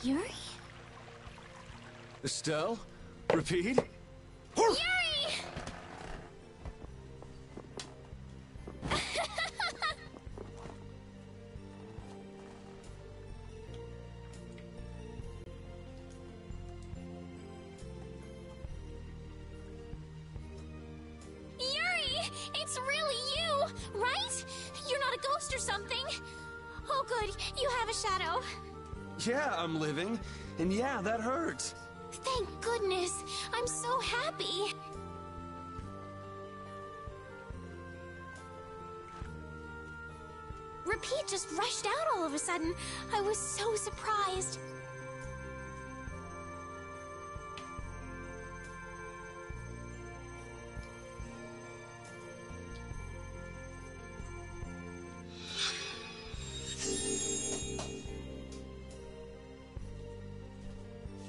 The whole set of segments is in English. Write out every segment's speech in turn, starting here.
Yuri? Estelle? Repeat? Yuri! It's really you, right? You're not a ghost or something. Oh good, you have a shadow. Yeah, I'm living. And yeah, that hurts. Thank goodness. I'm so happy. Repeat just rushed out all of a sudden. I was so surprised.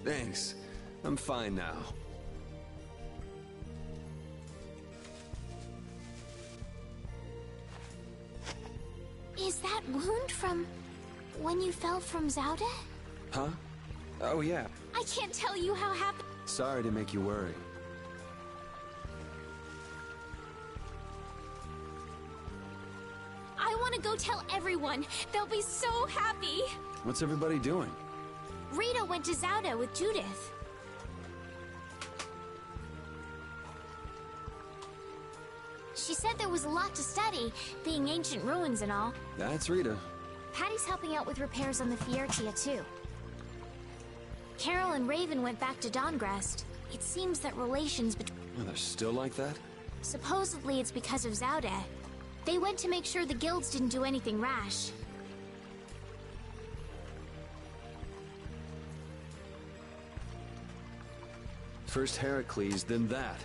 Thanks. I'm fine now. Is that wound from when you fell from Zaude? Huh? Oh, yeah. I can't tell you how happy... Sorry to make you worry. I want to go tell everyone. They'll be so happy. What's everybody doing? Rita went to Zaude with Judith. She said there was a lot to study, being ancient ruins and all. That's Rita. Patty's helping out with repairs on the Fiertia, too. Carol and Raven went back to Dongrest. It seems that relations between... Oh, they're still like that? Supposedly it's because of Zaude. They went to make sure the guilds didn't do anything rash. First Heracles, then that.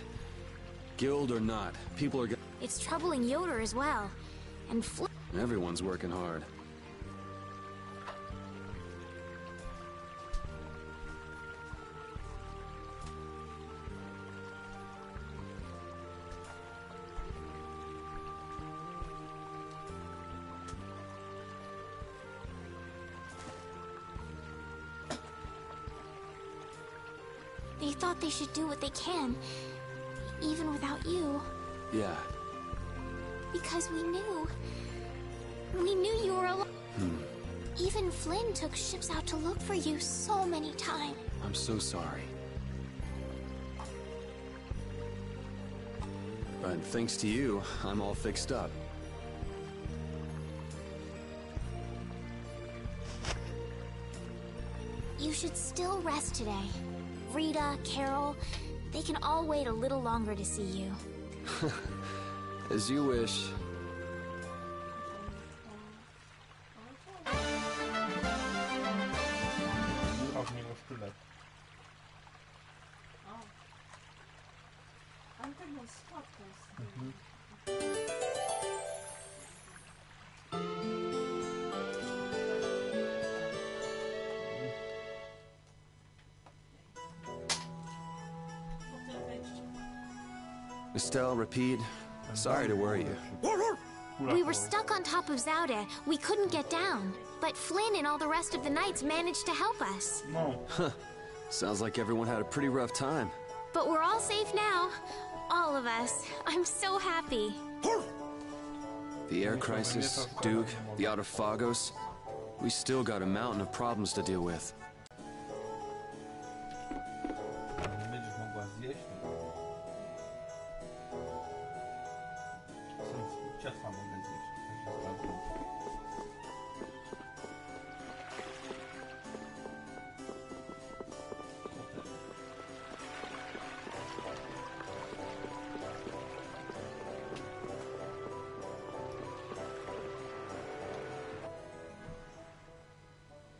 Guild or not, people are It's troubling Yoder as well. And Everyone's working hard. They thought they should do what they can, even without you. Yeah. Because we knew. We knew you were alive. Even Flynn took ships out to look for you so many times. I'm so sorry. But thanks to you, I'm all fixed up. You should still rest today. Rita, Carol, they can all wait a little longer to see you. As you wish. Estelle, Repeat, sorry to worry you. We were stuck on top of Zaude. We couldn't get down. But Flynn and all the rest of the knights managed to help us. Huh. Sounds like everyone had a pretty rough time. But we're all safe now. All of us. I'm so happy. The air crisis, Duke, the Autophagos. We still got a mountain of problems to deal with.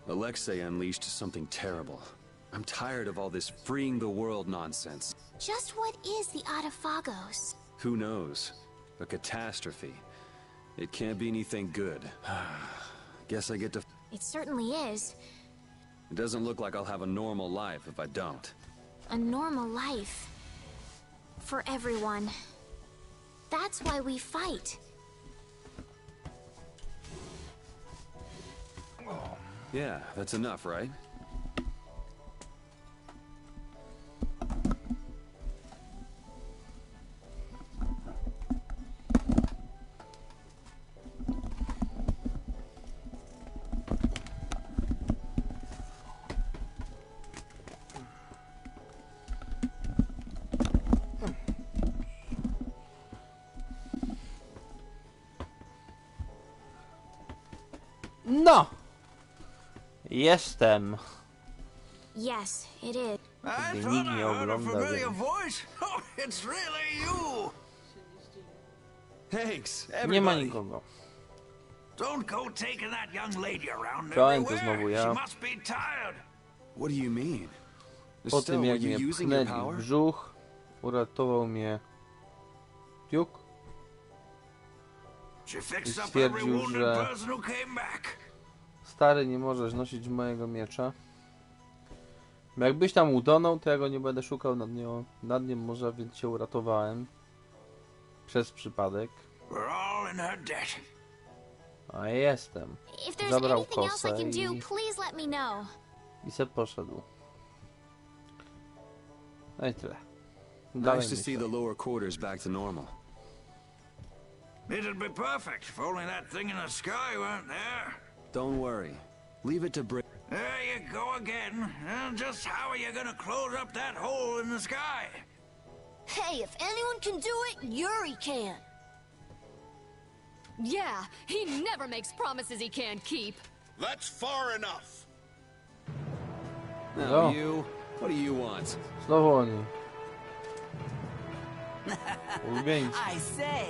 Alexei unleashed something terrible. I'm tired of all this freeing the world nonsense. Just what is the Autophagos? Who knows? A catastrophe. It can't be anything good. Guess I get to... It certainly is. It doesn't look like I'll have a normal life if I don't. A normal life. For everyone. That's why we fight. Yeah, that's enough, right? Jestem. Yes, it is. I Nikt thought I nie heard a ogląda, familiar więc... voice. Oh, it's really you. Thanks, Nie ma everybody. nikogo. Don't go taking that young lady around Czołem, to everywhere. znowu She ja. must be tired. What do you mean? Po Still, tym were jak you mnie using your pchnęli w power? brzuch, uratował mnie Duke She i fixed up every stwierdził, wounded że person who came back. stary, nie możesz nosić mojego miecza. Bo jakbyś tam utonął, to ja go nie będę szukał nad nim morza, więc cię uratowałem. Przez przypadek. We're all in her debt. A ja jestem. If there's Zabrał anything else I kosę can do, i... please let me know. I se poszedł. No i tyle. Nice to see the lower quarters back to normal. It'd be perfect if only that thing in the sky weren't there. Don't worry. Leave it to Brit. There you go again. Just how are you gonna close up that hole in the sky? Hey, if anyone can do it, Yuri can. Yeah, he never makes promises he can't keep. That's far enough. Now No. you, what do you want? Znowu oni. Ulubieńcy. I say,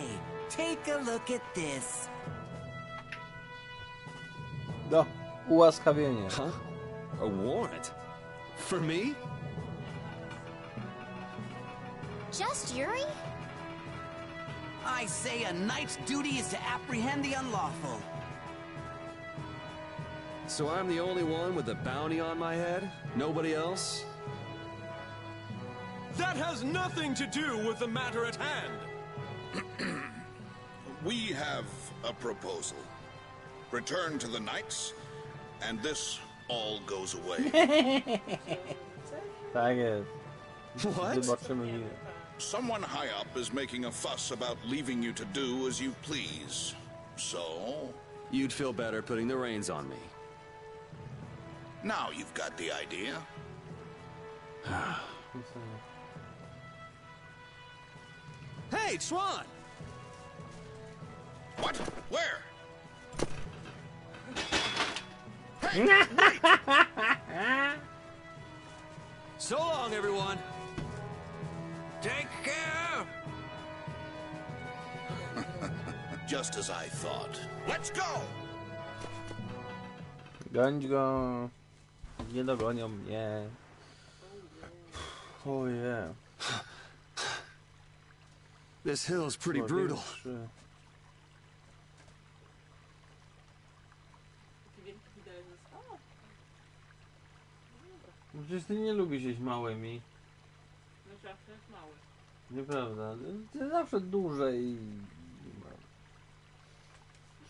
take a look at this. No, ułaskawienie. Huh? A warrant? For me? Just Yuri? I say a knight's duty is to apprehend the unlawful. So I'm the only one with a bounty on my head? Nobody else? That has nothing to do with the matter at hand. We have a proposal. Return to the knights, and this all goes away. Tak jest. What? Zobaczymy ile. Someone high up is making a fuss about leaving you to do as you please. So, You'd feel better putting the reins on me. now you've got the idea. Hey, Swan! What? Where? So long, everyone! Take care. Just as I thought. Let's go! Gonić go. Nie dogonią mnie. Ojej. This hill's pretty brutal. Przecież ty nie lubisz jeść małymi. No zawsze jest mały. Nieprawda. Ty zawsze duże i...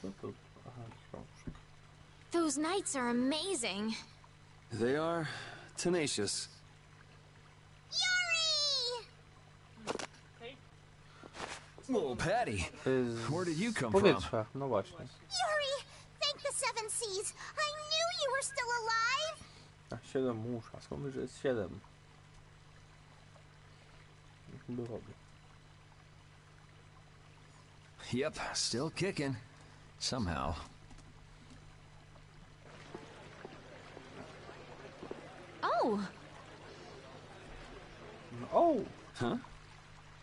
Co to? Aha, książka. Those knights are amazing. They are tenacious. Yuri! Oh, Patty, where did you come from? Powietrza, no właśnie. Yuri! Thank the Seven Seas! I knew you were still alive! A 7 musza, skąd wiesz, że jest 7? Dowody. Yep, still kicking. Somehow. Oh! O! Huh?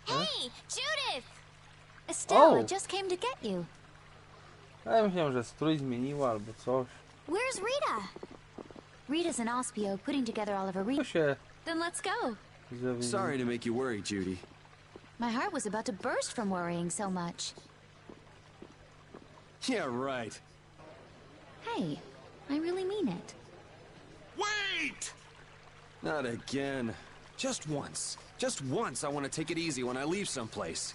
Hey, Judith! Estella Oh. just came to get you. A ja myślałem, że strój zmieniła albo coś. Where's Rita? Rita's in Ospio putting together all of her To się Then let's go. zawiedzie. Sorry to make you worry, Judy. My heart was about to burst from worrying so much. Yeah, right. Hey, I really mean it. Wait! Not again. Just once. Just once I want to take it easy when I leave someplace.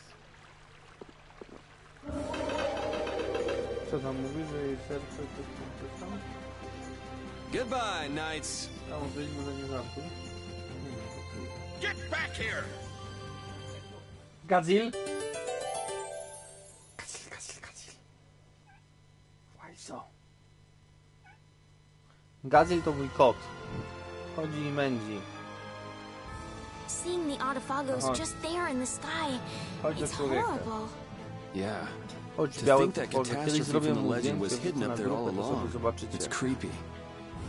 Co tam mówi, że jej serce to tam? Goodbye, knights. Tam wyjdźmy za nie zamku. Get back here! Gazil? Gazil. Łajzo. Gazil to mój kot. Chodzi i mędzi. Seeing the Autophagos Aha. just there in the sky, Chodź do it's człowieka. horrible. Yeah. Chodź, To biały think that potworze. Kiedyś catastrophe zrobię from the mu legend zdjęcie, was hidden wrzucę na up there all grupę, to sobie along. zobaczycie. It's creepy.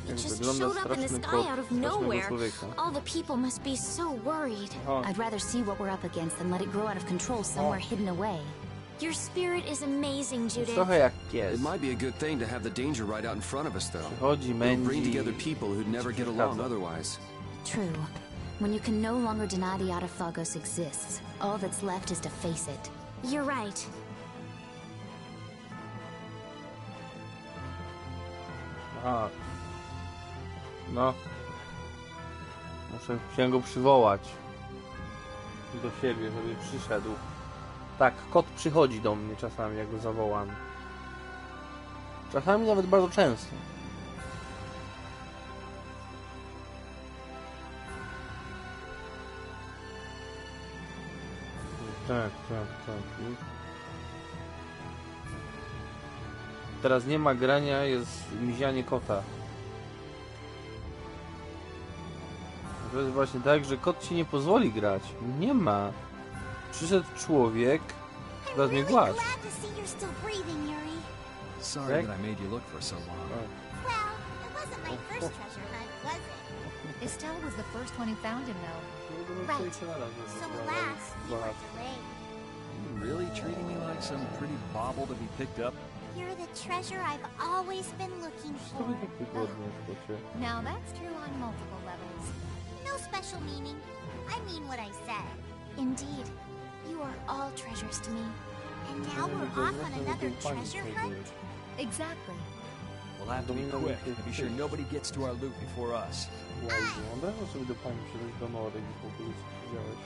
It just wygląda showed up in the straszny sky kot out of strasznego nowhere. człowieka. All the people must be so worried. I'd rather see what we're up against than let it grow out of control somewhere hidden away. Your spirit is amazing, Jest Judith. trochę jak pies. It might be a good thing to have the danger right out in front of us, though. Przychodzi, It'll bring mędzi. together people who'd never get along otherwise. True. When you can no longer deny the Autophagos exists, all that's left is to face it. You're right. A. No. Muszę go przywołać do siebie, żeby przyszedł. Tak, kot przychodzi do mnie czasami, jak go zawołam. Czasami nawet bardzo często. Tak. Już. Teraz nie ma grania, jest mizianie kota. To jest właśnie tak, że kot ci nie pozwoli grać. Nie ma. Przyszedł człowiek, teraz mnie gładź. Sorry that I made you look for so long. Well, it wasn't my first treasure hunt, was it? Estelle was the first one who found him, though. Right. So alas, you were delayed. Really treating me like some pretty bauble to be picked up? You're the treasure I've always been looking for. Now that's true on multiple levels. No special meaning. I mean what I said. Indeed. You are all treasures to me. And now we're off on another treasure hunt? Exactly. We'll have to be quick and be sure nobody gets to our loot before us. Od razu sobie do pani przyjść do nory i w ogóle co widziałeś.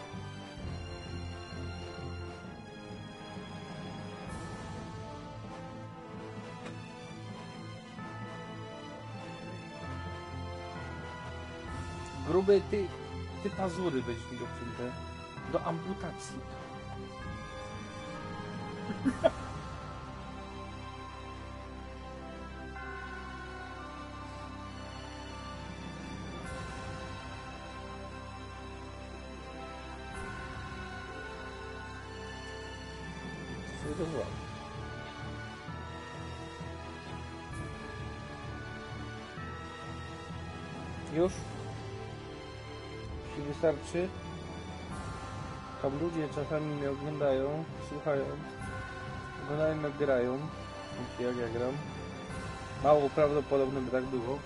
Gruby, ty pazury będziesz mi obcięte do amputacji. To zła. Już? Jeśli wystarczy? Tam ludzie czasami mnie oglądają, słuchają, oglądają jak grają, jak ja gram. Mało prawdopodobne by tak było.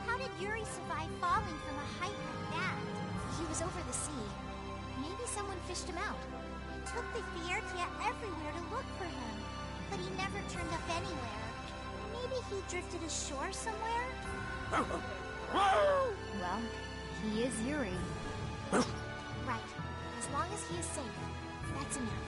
How did Yuri survive falling from a height like that? He was over the sea. Maybe someone fished him out. It took the Vesperia everywhere to look for him, but he never turned up anywhere. Maybe he drifted ashore somewhere? Well, he is Yuri. Right. As long as he is safe, that's enough.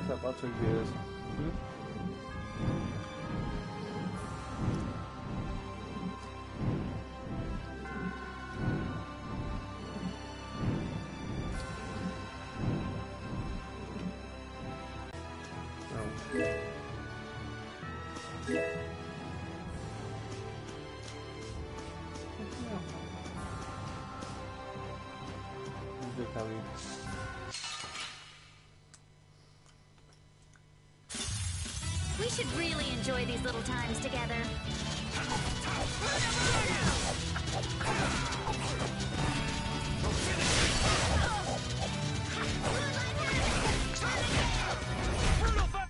Ja patrzę, gdzie jest. We should really enjoy these little times together.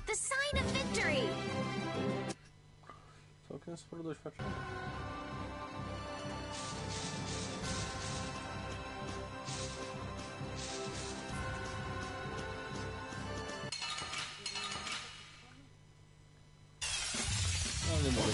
The sign of victory! Całkiem sporo doświadczenia. No nie mogę.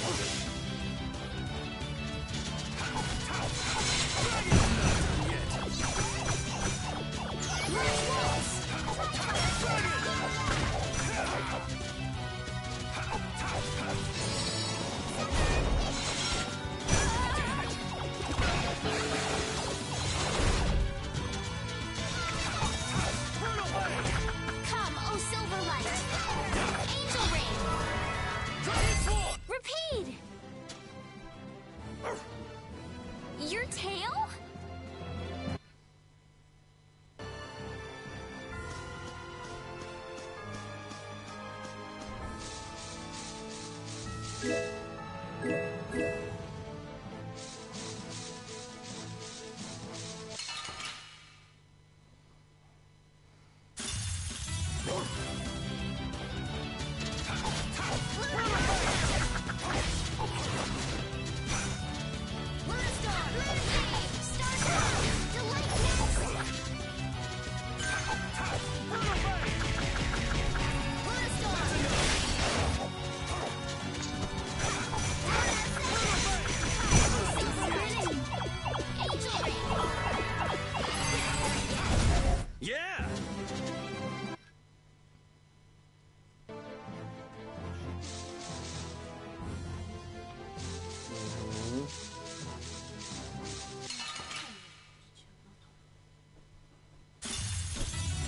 Come, oh silver light! Angel ring! Repeat! Your tail? Yeah!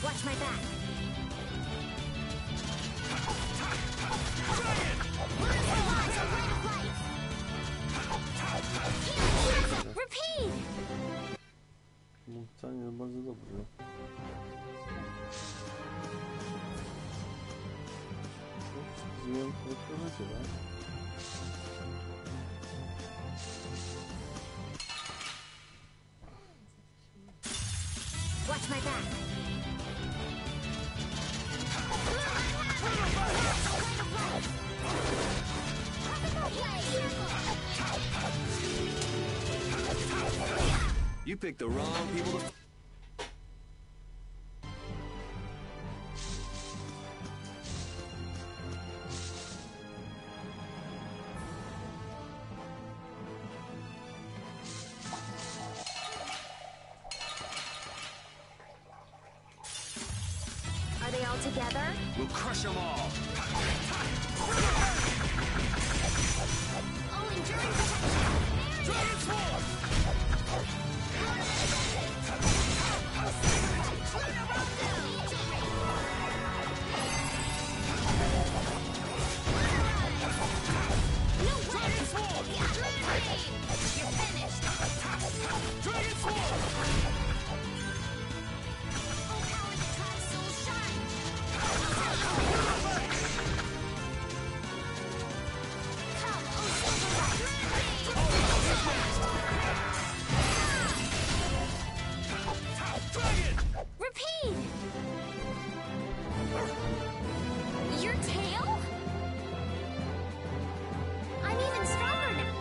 Watch my back. Repeat! No wcale nie jest bardzo dobrze. Zjem krótko życie, tak? Watch my back. You picked the wrong people to... Are they all together? We'll crush them all! Oh, enduring protection! Dragon Sword! No Dragon Sword! You're finished! Dragon Sword! Oh, power that tries soul shine! Come, oh silver light! Repeat! Your tail? I'm even stronger now.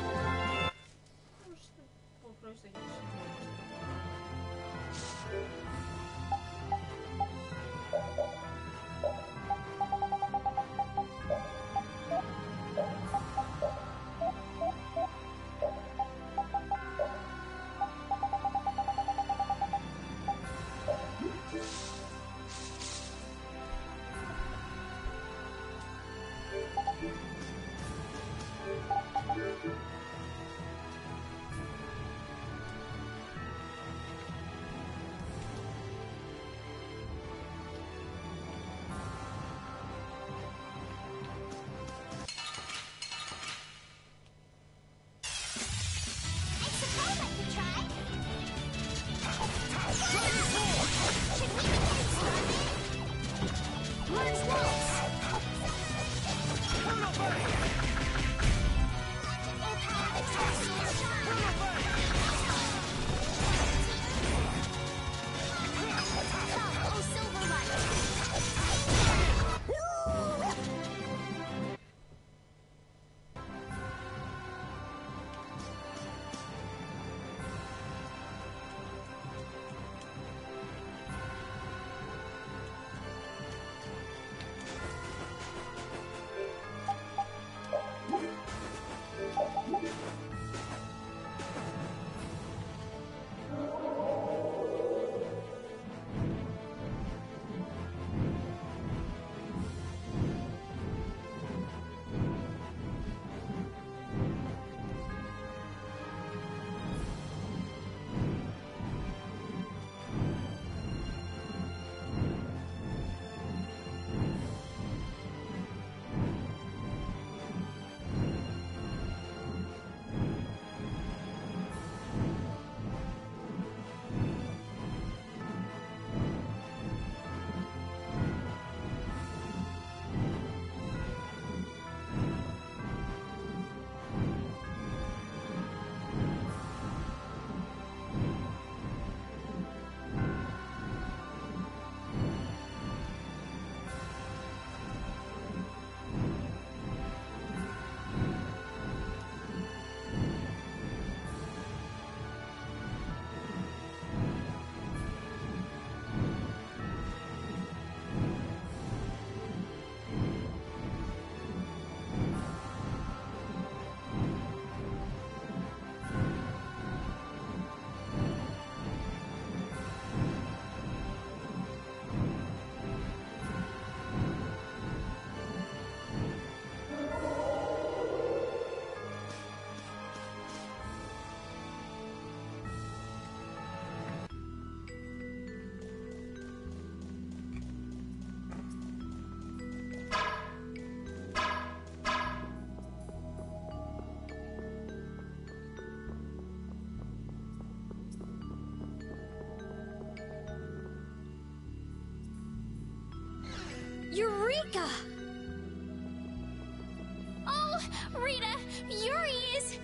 Oh, Rita, Yuri's!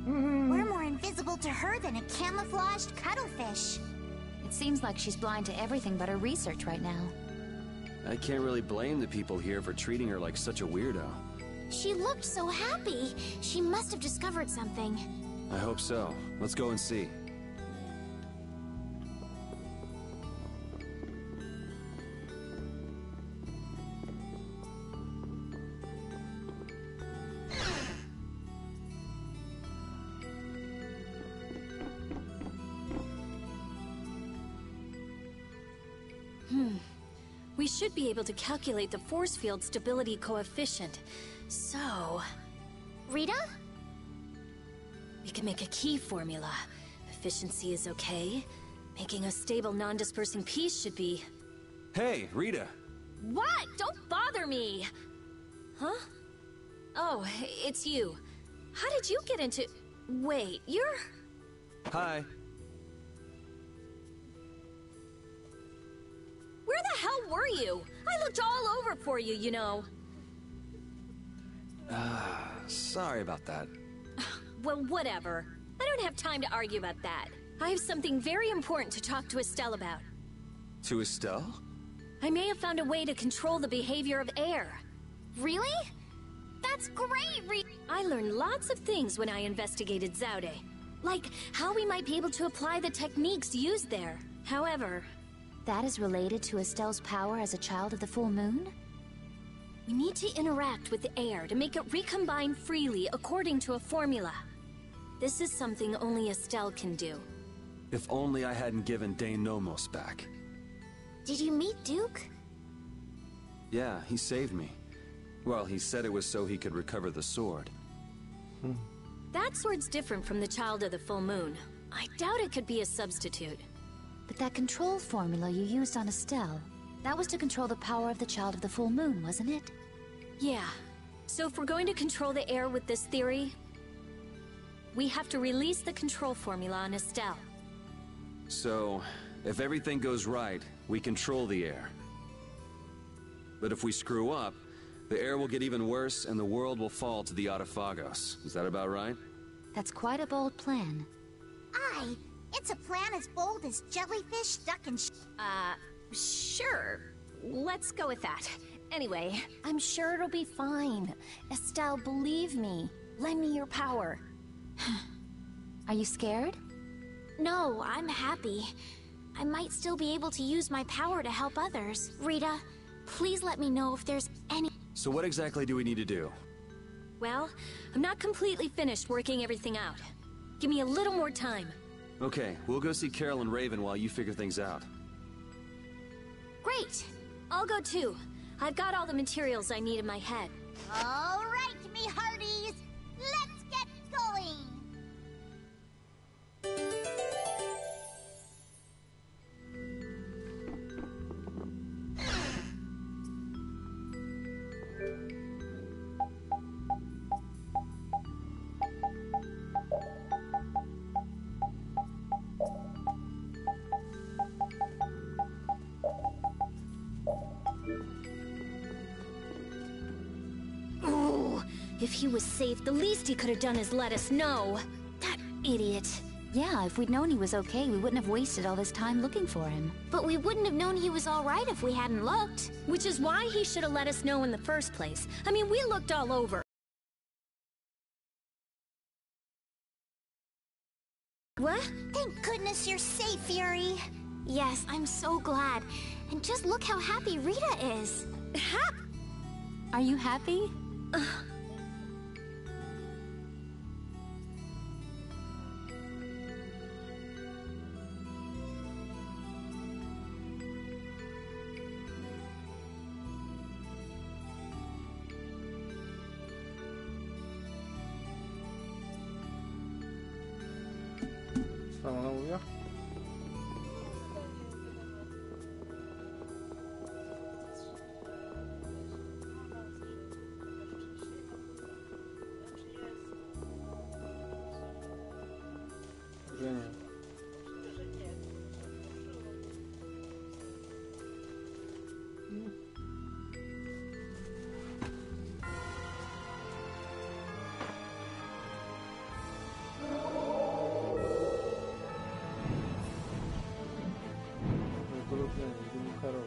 We're more invisible to her than a camouflaged cuttlefish. It seems like she's blind to everything but her research right now. I can't really blame the people here for treating her like such a weirdo. She looked so happy. She must have discovered something. I hope so. Let's go and see. We should be able to calculate the force field stability coefficient. So... Rita? We can make a key formula. Efficiency is okay. Making a stable, non-dispersing piece should be... Hey, Rita! What? Don't bother me! Huh? Oh, it's you. How did you get into... Wait, you're... Hi. Where the hell were you? I looked all over for you, you know. Sorry about that. Well, whatever. I don't have time to argue about that. I have something very important to talk to Estelle about. To Estelle? I may have found a way to control the behavior of air. Really? That's great, I learned lots of things when I investigated Zaude. Like how we might be able to apply the techniques used there. However... That is related to Estelle's power as a child of the full moon? We need to interact with the air to make it recombine freely according to a formula. This is something only Estelle can do. If only I hadn't given Dane Nomos back. Did you meet Duke? Yeah, he saved me. Well, he said it was so he could recover the sword. That sword's different from the Child of the Full Moon. I doubt it could be a substitute. But that control formula you used on Estelle, that was to control the power of the Child of the Full Moon, wasn't it? Yeah. So if we're going to control the air with this theory, we have to release the control formula on Estelle. So, if everything goes right, we control the air. But if we screw up, the air will get even worse and the world will fall to the Autophagos. Is that about right? That's quite a bold plan. Aye, it's a plan as bold as jellyfish stuck in Sure. Let's go with that. Anyway, I'm sure it'll be fine. Estelle, believe me. Lend me your power. Are you scared? No, I'm happy. I might still be able to use my power to help others. Rita, please let me know if there's any... So what exactly do we need to do? Well, I'm not completely finished working everything out. Give me a little more time. Okay, we'll go see Carol and Raven while you figure things out. Great! I'll go too. I've got all the materials I need in my head. All right, me hearties. Let's get going. If he was safe, the least he could have done is let us know. That idiot. Yeah, if we'd known he was okay, we wouldn't have wasted all this time looking for him. But we wouldn't have known he was all right if we hadn't looked. Which is why he should have let us know in the first place. I mean, we looked all over. What? Thank goodness you're safe, Fury. Yes, I'm so glad. And just look how happy Rita is. Are you happy? Co ona mówiła? Że nie. pukarowe.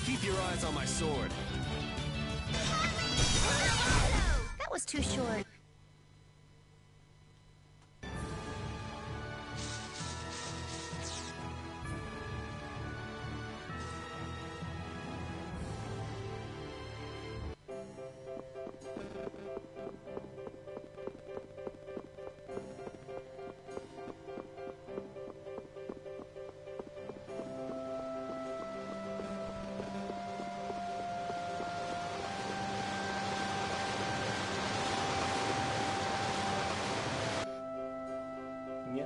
Keep your eyes on my sword. That was too short. Nie.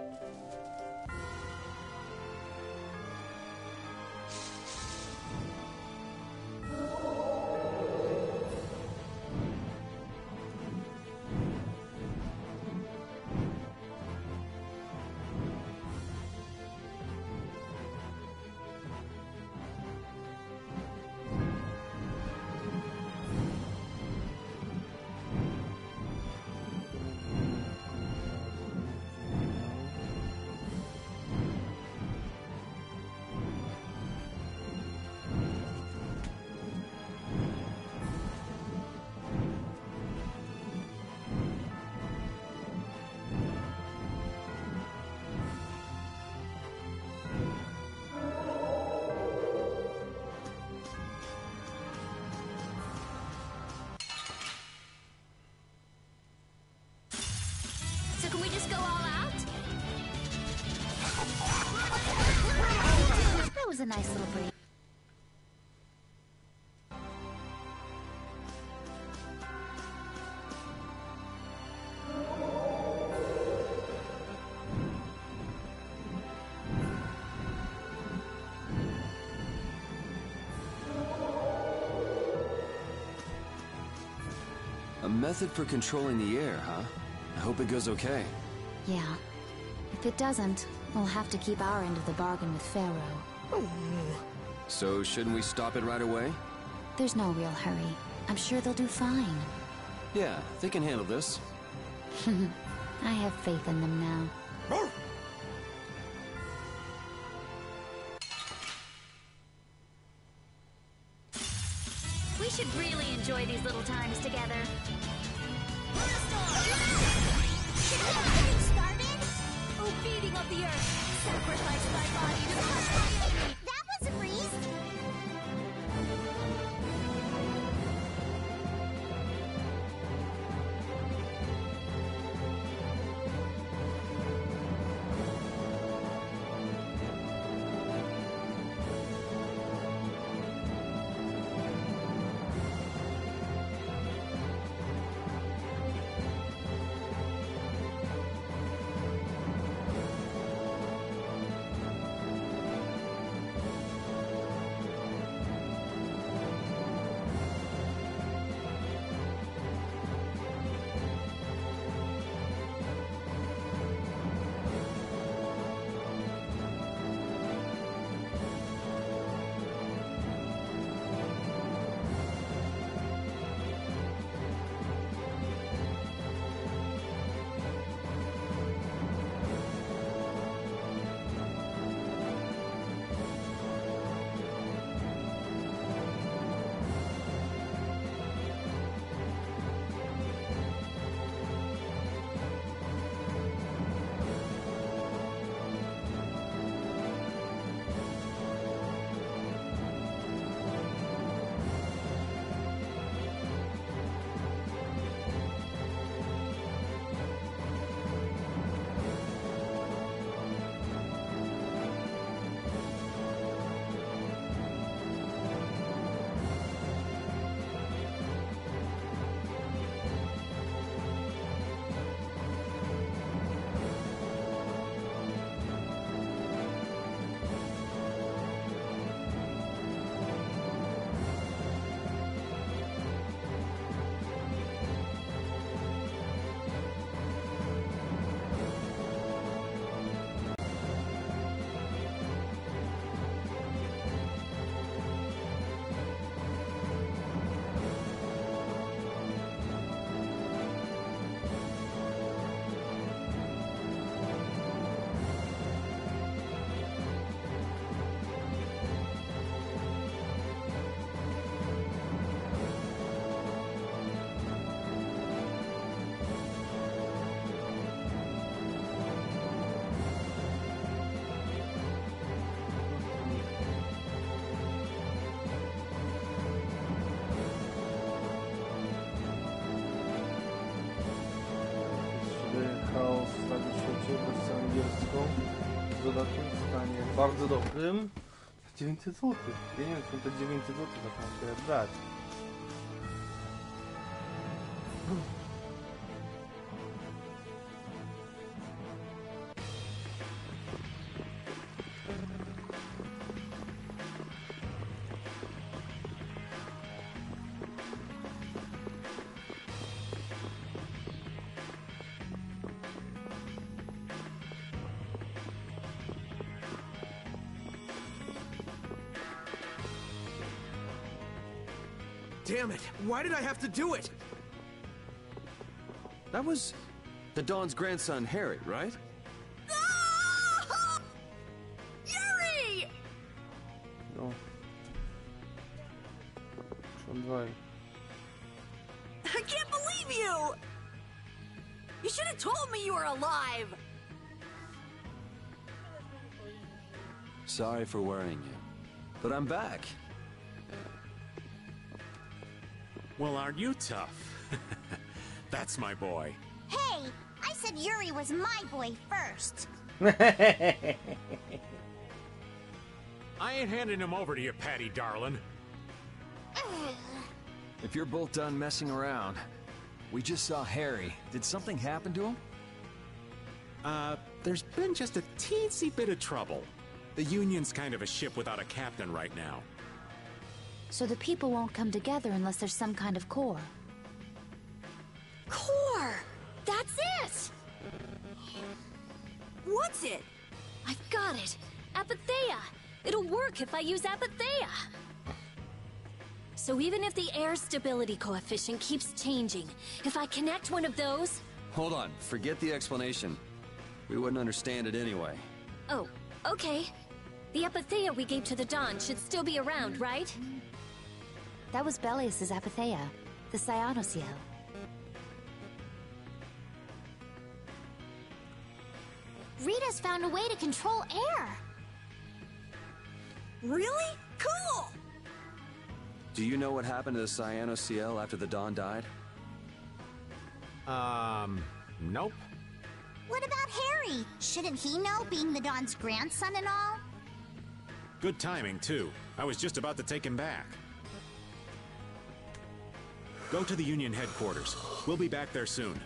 So can we just go all out? That was a nice little break. A method for controlling the air, huh? I hope it goes okay. Yeah. If it doesn't, we'll have to keep our end of the bargain with Pharaoh. So shouldn't we stop it right away? There's no real hurry. I'm sure they'll do fine. Yeah, they can handle this. I have faith in them now. We should really enjoy these little times together. Started? Oh, beating of the earth! Sacrifice thy body to crush my enemy! That was a breeze. gierką z dodatkiem w stanie bardzo dobrym. 900 zł. Ja nie wiem, skąd te 900 zł naprawdę brać. Damn it! Why did I have to do it? That was the Dawn's grandson, Harry, right? Ah! Yuri! No. Dwaj. I can't believe you! You should have told me you were alive! Sorry for worrying you, but I'm back. Well, aren't you tough? That's my boy. Hey, I said Yuri was my boy first. I ain't handing him over to you, Patty darling. If you're both done messing around, we just saw Harry. Did something happen to him? There's been just a teensy bit of trouble. The Union's kind of a ship without a captain right now. So the people won't come together unless there's some kind of core. Core! That's it! What's it? I've got it! Apatheia! It'll work if I use Apatheia! So even if the air stability coefficient keeps changing, if I connect one of those... Hold on, forget the explanation. We wouldn't understand it anyway. Oh, okay. The Apatheia we gave to the Dawn should still be around, right? That was Belius's Apatheia, the Cyanosael. Rita's found a way to control air. Really? Cool! Do you know what happened to the Cyanosael after the Dawn died? Nope. What about Harry? Shouldn't he know, being the Dawn's grandson and all? Good timing, too. I was just about to take him back. Go to the Union headquarters. We'll be back there soon.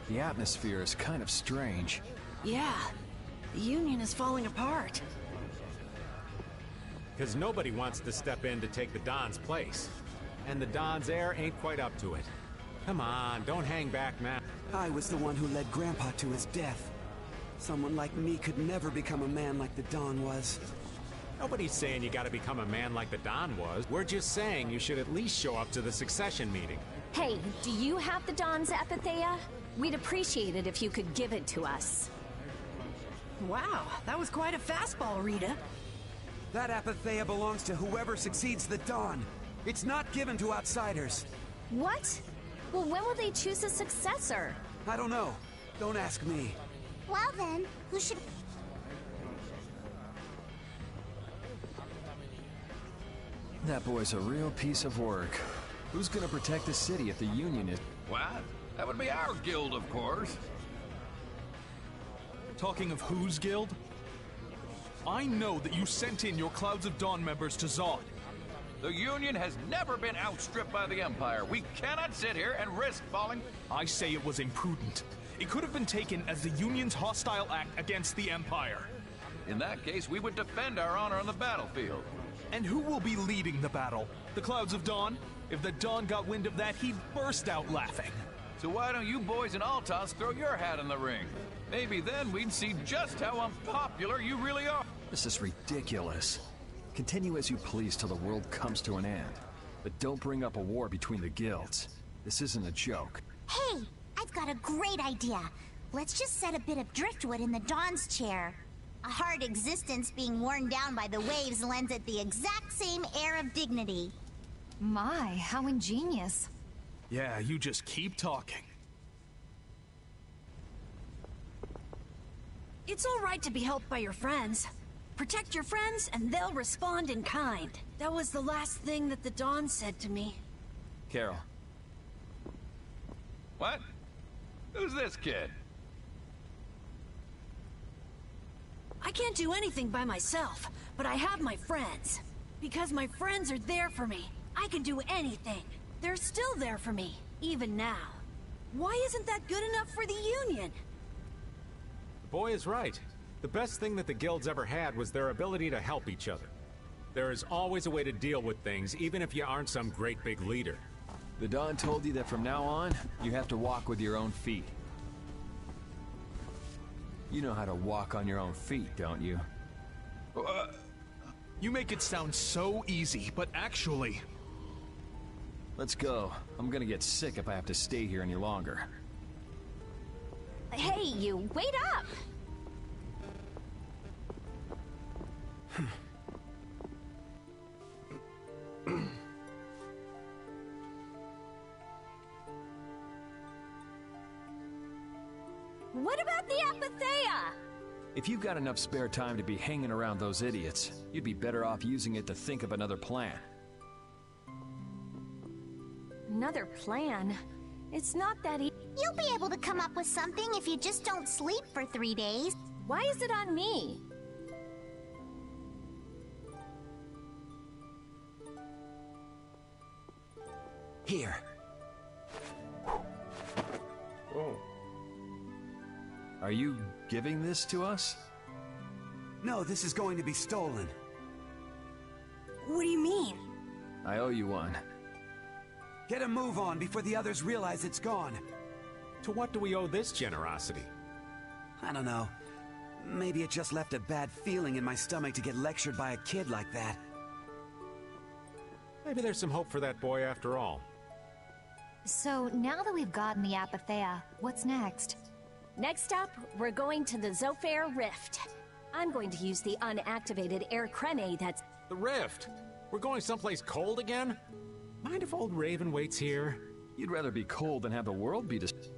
The atmosphere is kind of strange. Yeah, the Union is falling apart. Because nobody wants to step in to take the Don's place. And the Don's heir ain't quite up to it. Come on, don't hang back now. I was the one who led Grandpa to his death. Someone like me could never become a man like the Don was. Nobody's saying you gotta become a man like the Don was. We're just saying you should at least show up to the succession meeting. Hey, do you have the Don's apatheia? We'd appreciate it if you could give it to us. Wow, that was quite a fastball, Rita. That apatheia belongs to whoever succeeds the Don. It's not given to outsiders. What? Well, when will they choose a successor? I don't know. Don't ask me. Well then, who should... That boy's a real piece of work. Who's gonna protect the city if the Union is... What? That would be our guild, of course. Talking of whose guild? I know that you sent in your Clouds of Dawn members to Zod. The Union has never been outstripped by the Empire. We cannot sit here and risk falling... I say it was imprudent. It could have been taken as the Union's hostile act against the Empire. In that case, we would defend our honor on the battlefield. And who will be leading the battle? The Clouds of Dawn? If the Dawn got wind of that, he'd burst out laughing. So why don't you boys in Altos throw your hat in the ring? Maybe then we'd see just how unpopular you really are. This is ridiculous. Continue as you please till the world comes to an end. But don't bring up a war between the guilds. This isn't a joke. Hey, I've got a great idea. Let's just set a bit of driftwood in the Dawn's chair. A hard existence being worn down by the waves lends it the exact same air of dignity. My, how ingenious. Yeah, you just keep talking. It's all right to be helped by your friends. Protect your friends, and they'll respond in kind. That was the last thing that the Dawn said to me. Carol. What? Who's this kid? I can't do anything by myself, but I have my friends. Because my friends are there for me, I can do anything. They're still there for me, even now. Why isn't that good enough for the Union? The boy is right. The best thing that the guilds ever had was their ability to help each other. There is always a way to deal with things, even if you aren't some great big leader. The Don told you that from now on, you have to walk with your own feet. You know how to walk on your own feet, don't you? You make it sound so easy, but actually... Let's go. I'm gonna get sick if I have to stay here any longer. Hey, you, wait up! What about the apatheia? If you've got enough spare time to be hanging around those idiots, you'd be better off using it to think of another plan. Another plan? It's not that easy. You'll be able to come up with something if you just don't sleep for 3 days. Why is it on me? Here. Oh. Are you giving this to us? No, this is going to be stolen. What do you mean? I owe you one. Get a move on before the others realize it's gone. To what do we owe this generosity? I don't know. Maybe it just left a bad feeling in my stomach to get lectured by a kid like that. Maybe there's some hope for that boy after all. So, now that we've gotten the apatheia, what's next? Next up, we're going to the Zofair Rift. I'm going to use the unactivated air crene that's... The Rift? We're going someplace cold again? Mind if old Raven waits here? You'd rather be cold than have the world be destroyed.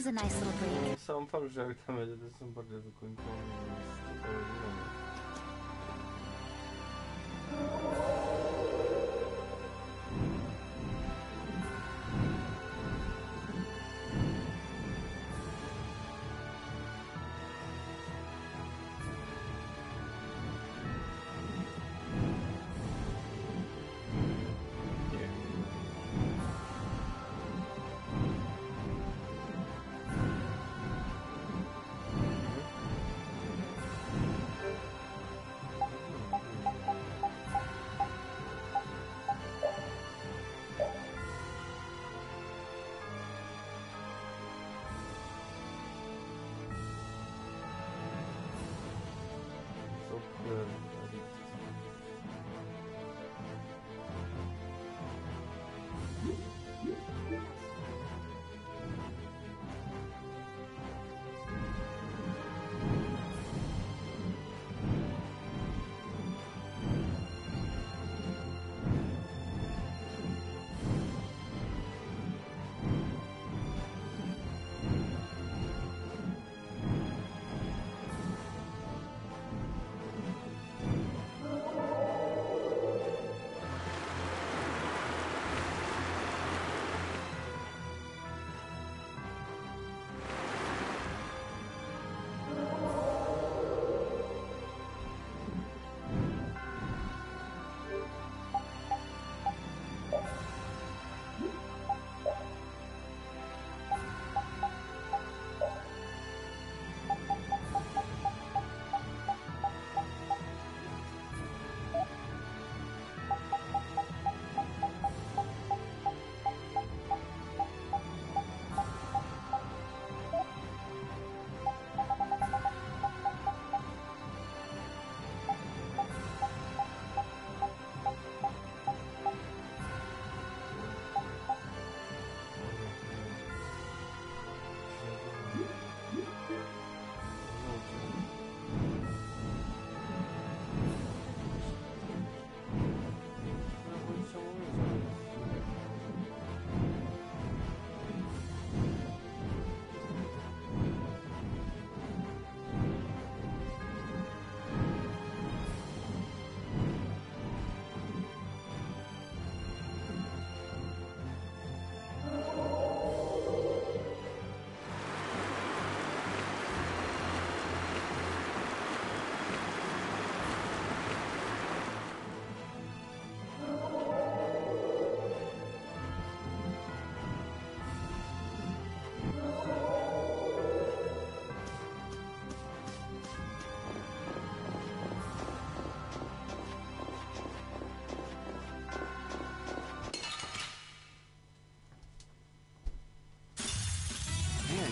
was a nice little break. Sam fakt, że jak tam będzie, to są bardziej wykończone.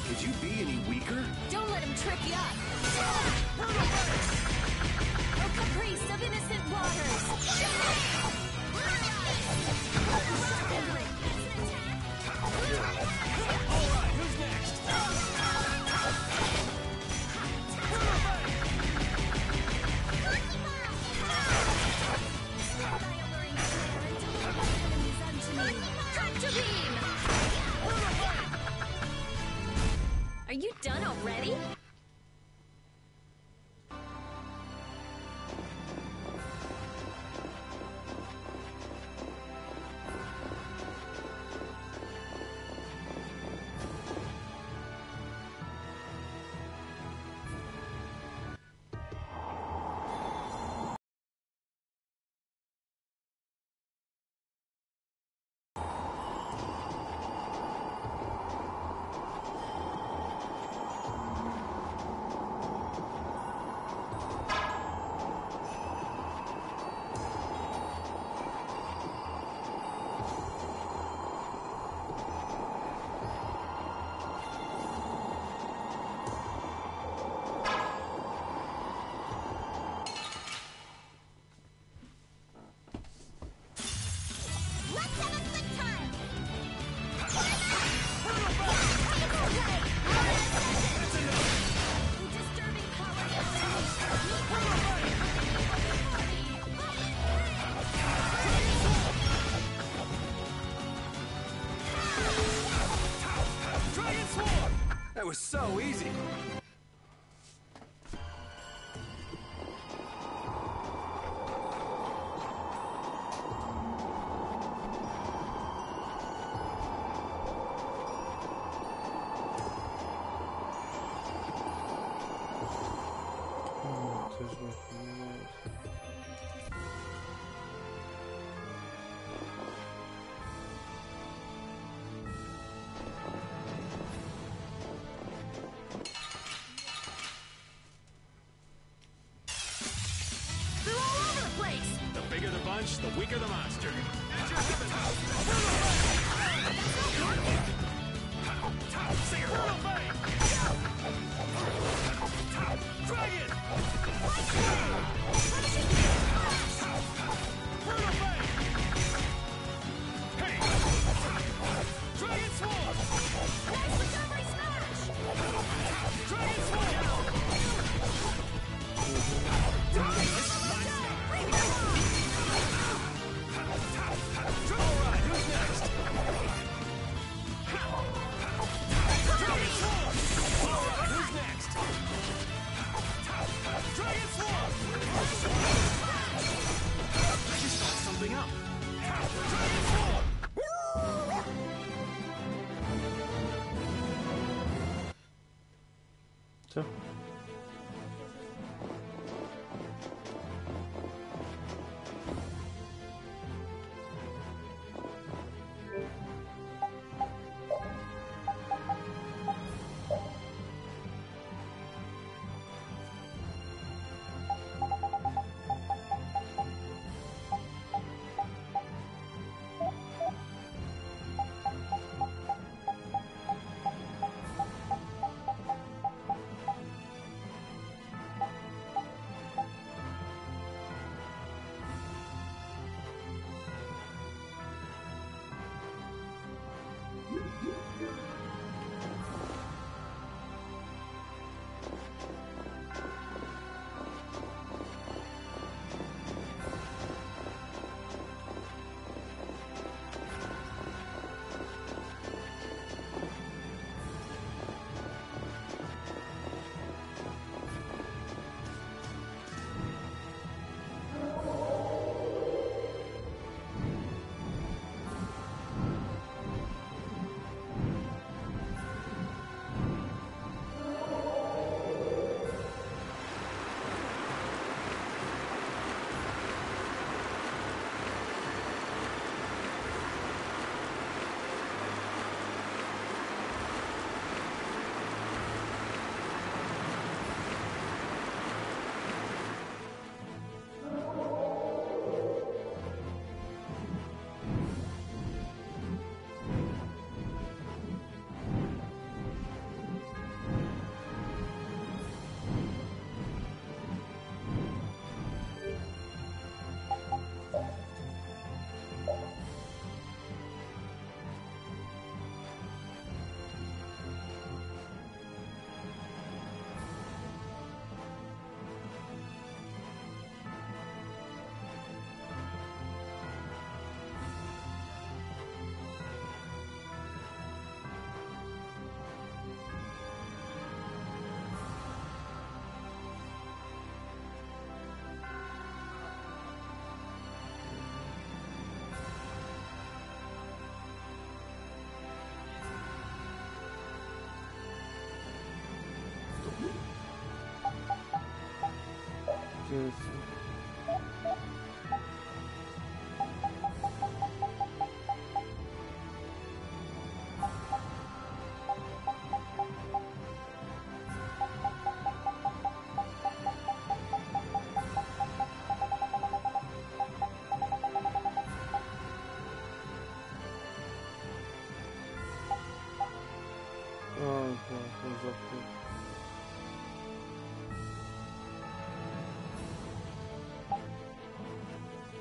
Could you be any weaker? Don't let him trip you up! Oh, caprice of innocent waters! Alright, who's next? Are you done already? it was so easy. The weaker the monster. Co?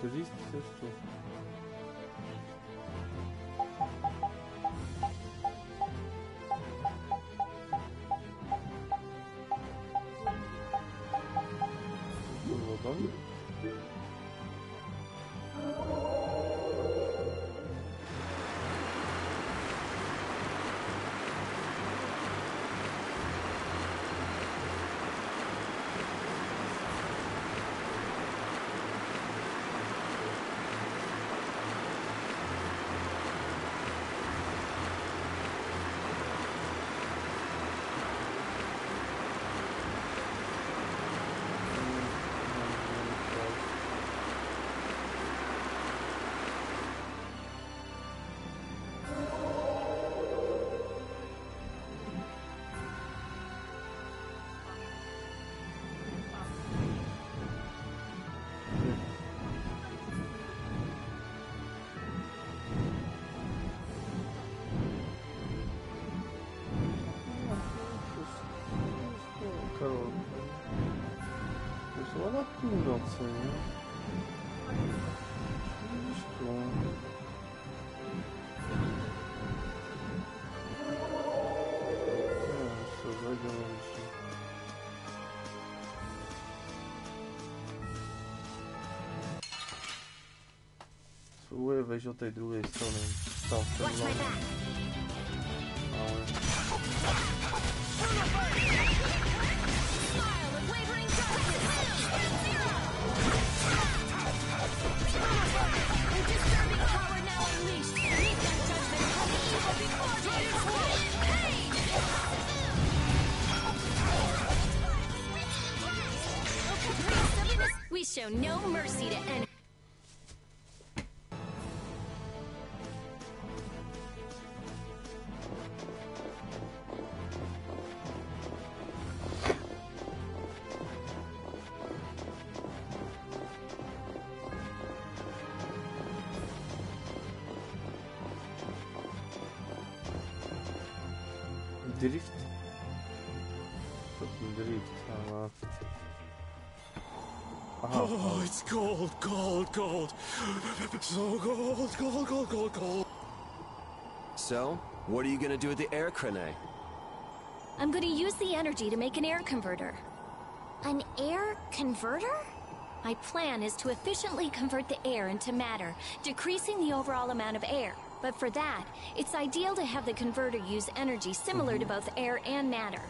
List jest tu. Wodą. Karolkę. To jest na północy, nie? Gdzieś tu. Co zajdę na myśli. Spróbuję wejść od tej drugiej strony. Tam ten We show no mercy to any. Drift? Drift, aber... Oh, it's cold, cold, cold. So cold, cold, cold, cold, cold. So, what are you gonna do with the air crane? I'm going to use the energy to make an air converter. An air converter? My plan is to efficiently convert the air into matter, decreasing the overall amount of air. But for that, it's ideal to have the converter use energy similar to both air and matter.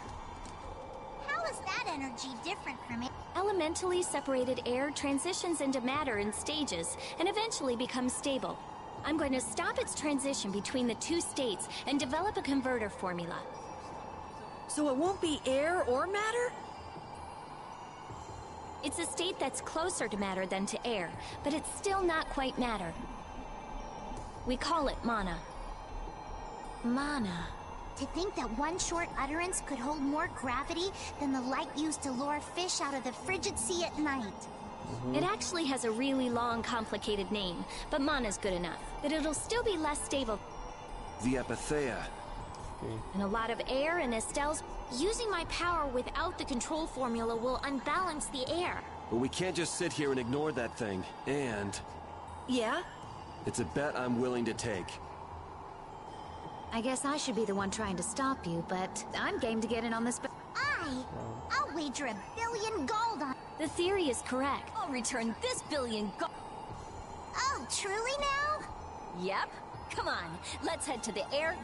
How is that energy different from it? Elementally separated air transitions into matter in stages and eventually becomes stable. I'm going to stop its transition between the two states and develop a converter formula. So it won't be air or matter? It's a state that's closer to matter than to air, but it's still not quite matter. We call it mana. Mana. To think that one short utterance could hold more gravity than the light used to lure fish out of the frigid sea at night. It actually has a really long, complicated name, but mana's good enough. But it'll still be less stable. The Epithea. And a lot of air and Estelle's... Using my power without the control formula will unbalance the air. But we can't just sit here and ignore that thing. And... Yeah? It's a bet I'm willing to take. I guess I should be the one trying to stop you, but I'm game to get in on this. I'll wager $1 billion gold on. The theory is correct. I'll return this $1 billion gold. Oh, truly now? Yep. Come on, let's head to the air